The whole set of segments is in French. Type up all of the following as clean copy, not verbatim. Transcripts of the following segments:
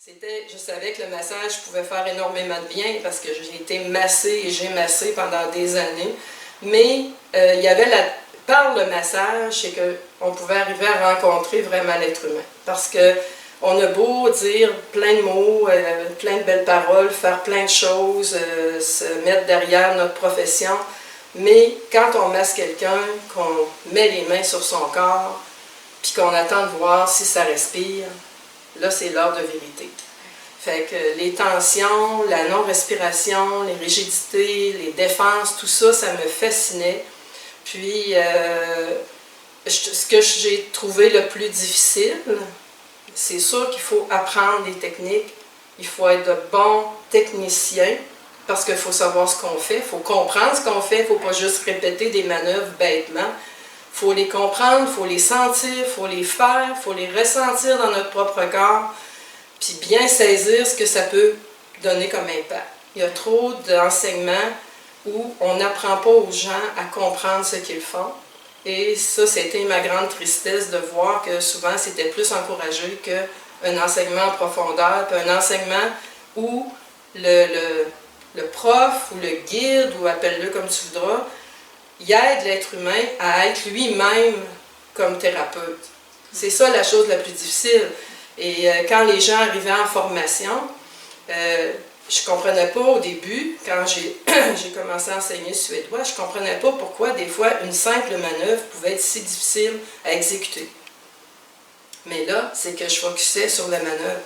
Je savais que le massage pouvait faire énormément de bien parce que j'ai été massée et j'ai massé pendant des années. Mais il y avait par le massage, c'est qu'on pouvait arriver à rencontrer vraiment l'être humain. Parce que on a beau dire plein de mots, plein de belles paroles, faire plein de choses, se mettre derrière notre profession, mais quand on masse quelqu'un, qu'on met les mains sur son corps, puis qu'on attend de voir si ça respire, là, c'est l'heure de vérité. Fait que les tensions, la non-respiration, les rigidités, les défenses, tout ça, ça me fascinait. Puis, ce que j'ai trouvé le plus difficile, c'est sûr qu'il faut apprendre les techniques, il faut être de bons techniciens, parce qu'il faut savoir ce qu'on fait, il faut comprendre ce qu'on fait, il ne faut pas juste répéter des manœuvres bêtement. Il faut les comprendre, il faut les sentir, il faut les faire, il faut les ressentir dans notre propre corps, puis bien saisir ce que ça peut donner comme impact. Il y a trop d'enseignements où on n'apprend pas aux gens à comprendre ce qu'ils font. Et ça, c'était ma grande tristesse de voir que souvent, c'était plus encouragé qu'un enseignement en profondeur, puis un enseignement où le prof ou le guide, ou appelle-le comme tu voudras, il aide l'être humain à être lui-même comme thérapeute. C'est ça la chose la plus difficile. Et quand les gens arrivaient en formation, je ne comprenais pas au début, quand j'ai commencé à enseigner le suédois, je ne comprenais pas pourquoi des fois une simple manœuvre pouvait être si difficile à exécuter. Mais là, c'est que je focusais sur la manœuvre.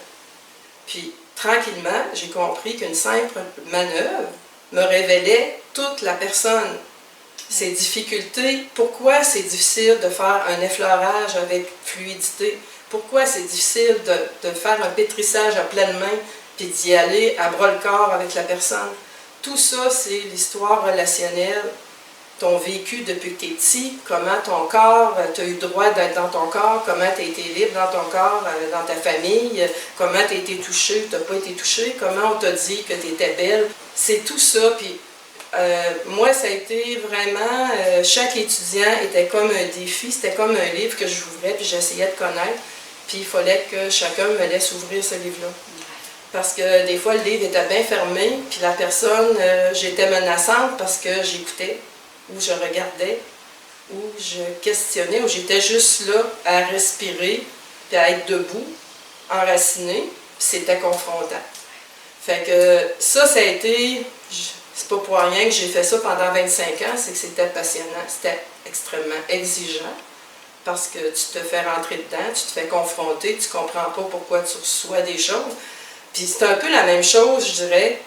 Puis, tranquillement, j'ai compris qu'une simple manœuvre me révélait toute la personne. Ses difficultés, pourquoi c'est difficile de faire un effleurage avec fluidité, pourquoi c'est difficile de faire un pétrissage à pleine main, puis d'y aller à bras-le-corps avec la personne. Tout ça, c'est l'histoire relationnelle, ton vécu depuis que tu es petit, comment ton corps, tu as eu le droit d'être dans ton corps, comment tu as été libre dans ton corps, dans ta famille, comment tu as été touché ou tu n'as pas été touché, comment on t'a dit que tu étais belle. C'est tout ça, puis moi, ça a été vraiment, chaque étudiant était comme un défi, c'était comme un livre que j'ouvrais, puis j'essayais de connaître, puis il fallait que chacun me laisse ouvrir ce livre-là. Parce que des fois, le livre était bien fermé, puis la personne, j'étais menaçante parce que j'écoutais, ou je regardais, ou je questionnais, ou j'étais juste là à respirer, puis à être debout, enraciné, puis c'était confrontant. Fait que ça a été... C'est pas pour rien que j'ai fait ça pendant 25 ans, c'est que c'était passionnant, c'était extrêmement exigeant, parce que tu te fais rentrer dedans, tu te fais confronter, tu comprends pas pourquoi tu reçois des choses. Puis c'est un peu la même chose, je dirais,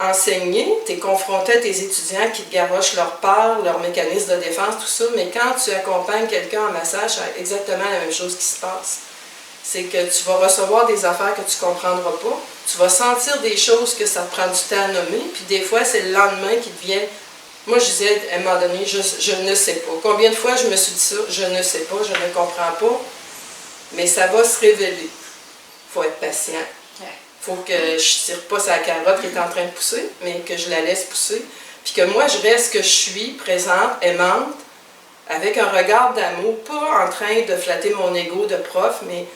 enseigner, tu es confronté à tes étudiants qui te garochent leur peur, leur mécanisme de défense, tout ça, mais quand tu accompagnes quelqu'un en massage, c'est exactement la même chose qui se passe. C'est que tu vas recevoir des affaires que tu ne comprendras pas, tu vas sentir des choses que ça te prend du temps à nommer, puis des fois, c'est le lendemain qui te vient. Moi, je disais, à un moment donné, je ne sais pas. Combien de fois je me suis dit ça? Je ne sais pas, je ne comprends pas, mais ça va se révéler. Il faut être patient. Il faut que je ne tire pas sa carotte qui est en train de pousser, mais que je la laisse pousser. Puis que moi, je reste que je suis, présente, aimante, avec un regard d'amour, pas en train de flatter mon ego de prof, mais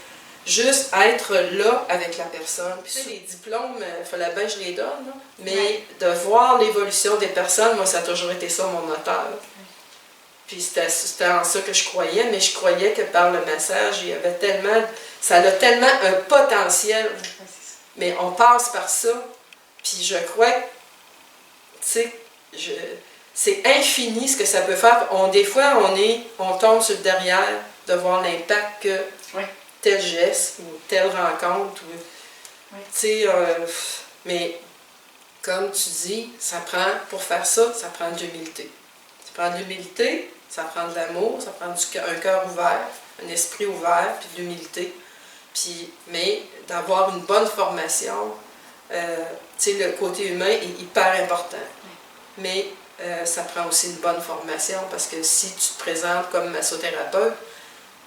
juste être là avec la personne. Puis les diplômes, il fallait bien que je les donne, là. Mais de voir l'évolution des personnes, moi, ça a toujours été ça mon moteur. Puis c'était en ça que je croyais, mais je croyais que par le massage, il y avait tellement, ça a tellement un potentiel. Mais on passe par ça, puis je crois que, tu sais, c'est infini ce que ça peut faire. Des fois, on tombe sur le derrière de voir l'impact que tel geste ou telle rencontre. Mais comme tu dis, ça prend, pour faire ça, ça prend de l'humilité. Ça prend de l'humilité, ça prend de l'amour, ça prend un cœur ouvert, un esprit ouvert, puis de l'humilité. Mais d'avoir une bonne formation, le côté humain est hyper important. Mais ça prend aussi une bonne formation parce que si tu te présentes comme massothérapeute,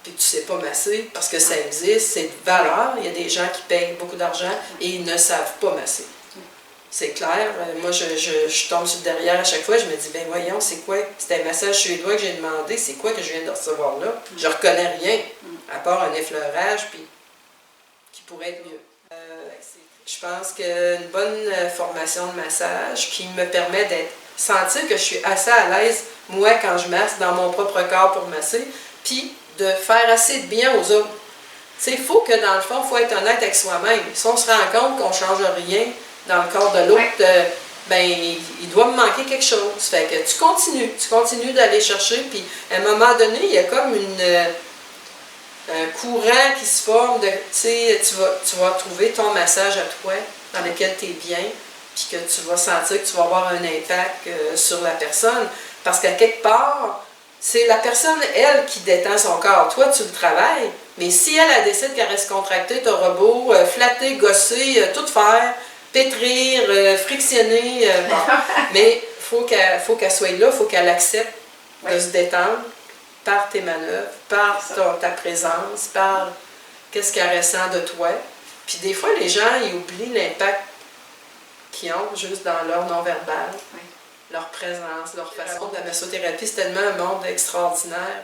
puis que tu ne sais pas masser, parce que ça existe, c'est de valeur, il y a des gens qui payent beaucoup d'argent et ils ne savent pas masser. C'est clair, moi je tombe sur le derrière à chaque fois, je me dis, ben voyons, c'est quoi? C'est un massage suédois que j'ai demandé, c'est quoi que je viens de recevoir là? Je ne reconnais rien, à part un effleurage, puis qui pourrait être mieux. Je pense qu'une bonne formation de massage qui me permet d'être sentir que je suis assez à l'aise, moi, quand je masse, dans mon propre corps pour masser, puis de faire assez de bien aux autres. Il faut que, dans le fond, il faut être honnête avec soi-même. Si on se rend compte qu'on ne change rien dans le corps de l'autre, ben il doit me manquer quelque chose. Fait que tu continues d'aller chercher, puis à un moment donné, il y a comme un courant qui se forme, tu vas trouver ton massage à toi, dans lequel tu es bien, puis que tu vas sentir que tu vas avoir un impact sur la personne. Parce qu'à quelque part, c'est la personne, elle, qui détend son corps. Toi, tu le travailles, mais si elle décide qu'elle reste contractée, tu auras beau flatter, gosser, tout faire, pétrir, frictionner, bon. Mais il faut qu'elle soit là, il faut qu'elle accepte de se détendre par tes manœuvres, par ta présence, par qu'est-ce qu'elle ressent de toi. Puis des fois, les gens, ils oublient l'impact qu'ils ont juste dans leur non-verbal, leur présence, leur façon. La massothérapie, c'est tellement un monde extraordinaire.